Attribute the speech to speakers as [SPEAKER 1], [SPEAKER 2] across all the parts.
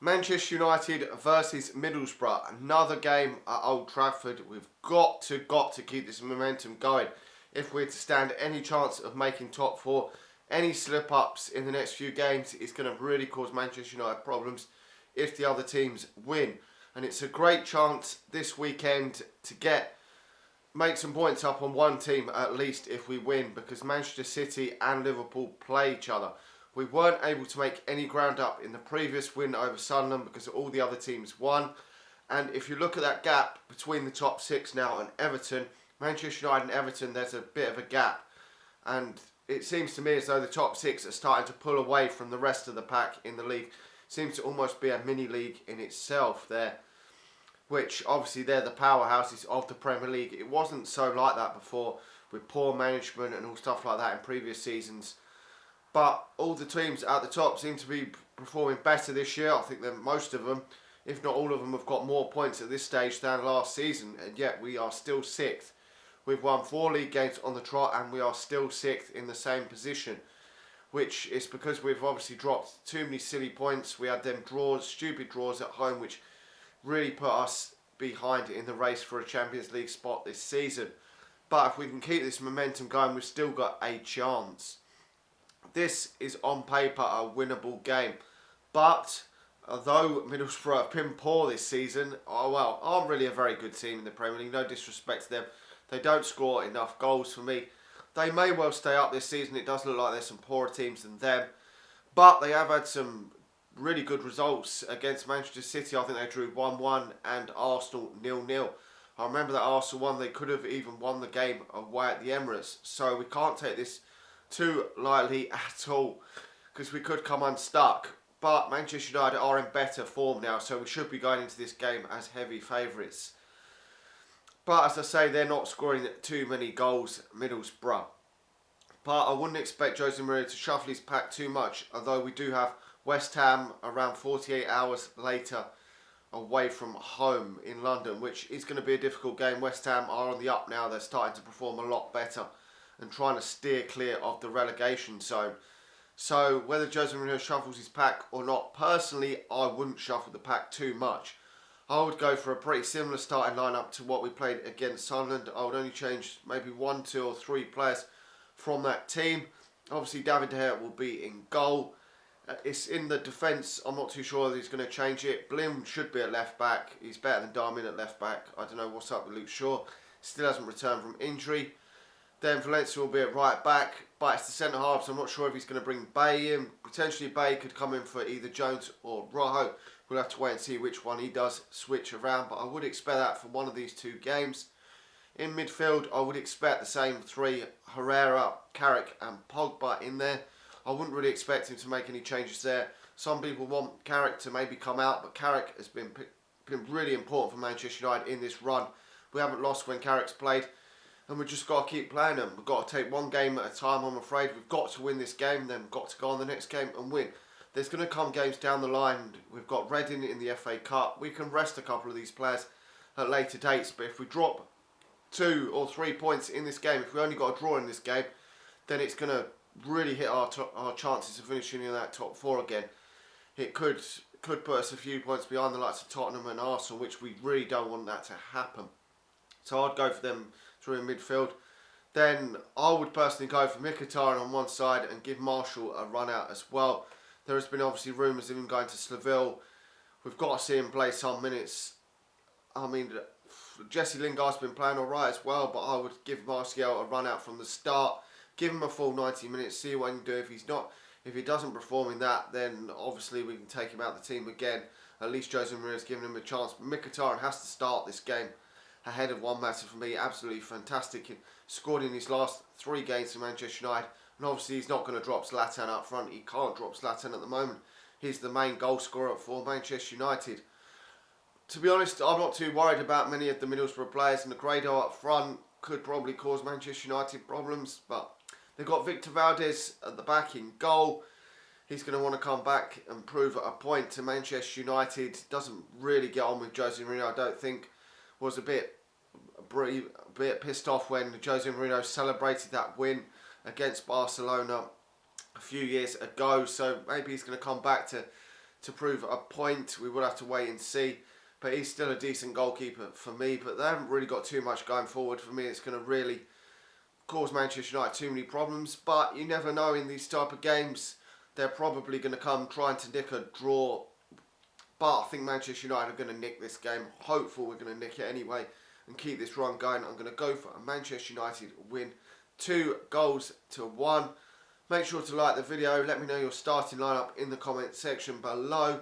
[SPEAKER 1] Manchester United versus Middlesbrough. Another game at Old Trafford. We've got to keep this momentum going if we're to stand any chance of making top four. Any slip-ups in the next few games is going to really cause Manchester United problems if the other teams win. And it's a great chance this weekend to make some points up on one team at least if we win, because Manchester City and Liverpool play each other. We weren't able to make any ground up in the previous win over Sunderland because all the other teams won. And if you look at that gap between the top six now and Everton, Manchester United and Everton, there's a bit of a gap. And it seems to me as though the top six are starting to pull away from the rest of the pack in the league. Seems to almost be a mini league in itself there, which obviously they're the powerhouses of the Premier League. It wasn't so like that before, with poor management and all stuff like that in previous seasons. But all the teams at the top seem to be performing better this year. I think that most of them, if not all of them, have got more points at this stage than last season. And yet we are still sixth. We've won 4 league games on the trot and we are still sixth in the same position. Which is because we've obviously dropped too many silly points. We had them draws, stupid draws at home, which really put us behind in the race for a Champions League spot this season. But if we can keep this momentum going, we've still got a chance. This is on paper a winnable game, but although Middlesbrough have been poor this season, aren't really a very good team in the Premier League, no disrespect to them. They don't score enough goals for me. They may well stay up this season. It does look like there's some poorer teams than them, but they have had some really good results against Manchester City. I think they drew 1-1 and Arsenal 0-0. I remember that Arsenal won. They could have even won the game away at the Emirates, so we can't take this too lightly at all, because we could come unstuck. But Manchester United are in better form now, so we should be going into this game as heavy favourites. But as I say, they're not scoring too many goals, Middlesbrough. But I wouldn't expect Jose Mourinho to shuffle his pack too much, although we do have West Ham around 48 hours later away from home in London, which is going to be a difficult game. West Ham are on the up now. They're starting to perform a lot better and trying to steer clear of the relegation zone. So whether Jose Mourinho shuffles his pack or not, personally I wouldn't shuffle the pack too much. I would go for a pretty similar starting lineup to what we played against Sunderland. I would only change maybe 1, 2 or 3 players from that team. Obviously David De Gea will be in goal. It's in the defence, I'm not too sure that he's going to change it. Blim should be at left back. He's better than Darmin at left back. I don't know what's up with Luke Shaw. Still hasn't returned from injury. Then Valencia will be at right back, but it's the centre half, so I'm not sure if he's going to bring Bay in. Potentially Bay could come in for either Jones or Rojo. We'll have to wait and see which one he does switch around, but I would expect that for one of these 2 games. In midfield, I would expect the same 3, Herrera, Carrick and Pogba in there. I wouldn't really expect him to make any changes there. Some people want Carrick to maybe come out, but Carrick has been really important for Manchester United in this run. We haven't lost when Carrick's played. And we've just got to keep playing them. We've got to take one game at a time, I'm afraid. We've got to win this game, then we've got to go on the next game and win. There's going to come games down the line. We've got Reading in the FA Cup. We can rest a couple of these players at later dates. But if we drop 2 or 3 points in this game, if we only got a draw in this game, then it's going to really hit our chances of finishing in that top 4 again. It could put us a few points behind the likes of Tottenham and Arsenal, which we really don't want that to happen. So I'd go for them through in midfield. Then I would personally go for Mkhitaryan on one side and give Marshall a run out as well. There has been obviously rumours of him going to Seville. We've got to see him play some minutes. I mean, Jesse Lingard's been playing alright as well, but I would give Martial a run out from the start. Give him a full 90 minutes, see what he can do. If he doesn't perform in that, then obviously we can take him out of the team again. At least Jose Mourinho's given him a chance. But Mkhitaryan has to start this game ahead of Juan Mata for me. Absolutely fantastic. He scored in his last 3 games for Manchester United. And obviously he's not going to drop Zlatan up front. He can't drop Zlatan at the moment. He's the main goal scorer for Manchester United. To be honest, I'm not too worried about many of the Middlesbrough players. And Negredo up front could probably cause Manchester United problems. But they've got Victor Valdez at the back in goal. He's going to want to come back and prove a point to Manchester United. Doesn't really get on with Jose Mourinho, I don't think. Was a bit pissed off when Jose Mourinho celebrated that win against Barcelona a few years ago. So maybe he's going to come back to to prove a point. We will have to wait and see. But he's still a decent goalkeeper for me. But they haven't really got too much going forward for me. It's going to really cause Manchester United too many problems. But you never know in these type of games. They're probably going to come trying to nick a draw. But I think Manchester United are going to nick this game. Hopeful we're going to nick it anyway and keep this run going. I'm going to go for a Manchester United win. 2-1. Make sure to like the video. Let me know your starting lineup in the comment section below.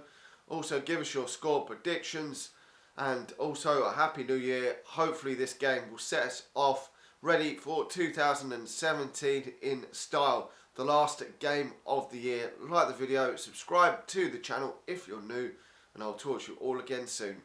[SPEAKER 1] Also, give us your score predictions. And also, a Happy New Year. Hopefully this game will set us off ready for 2017 in style. The last game of the year. Like the video. Subscribe to the channel if you're new. And I'll talk to you all again soon.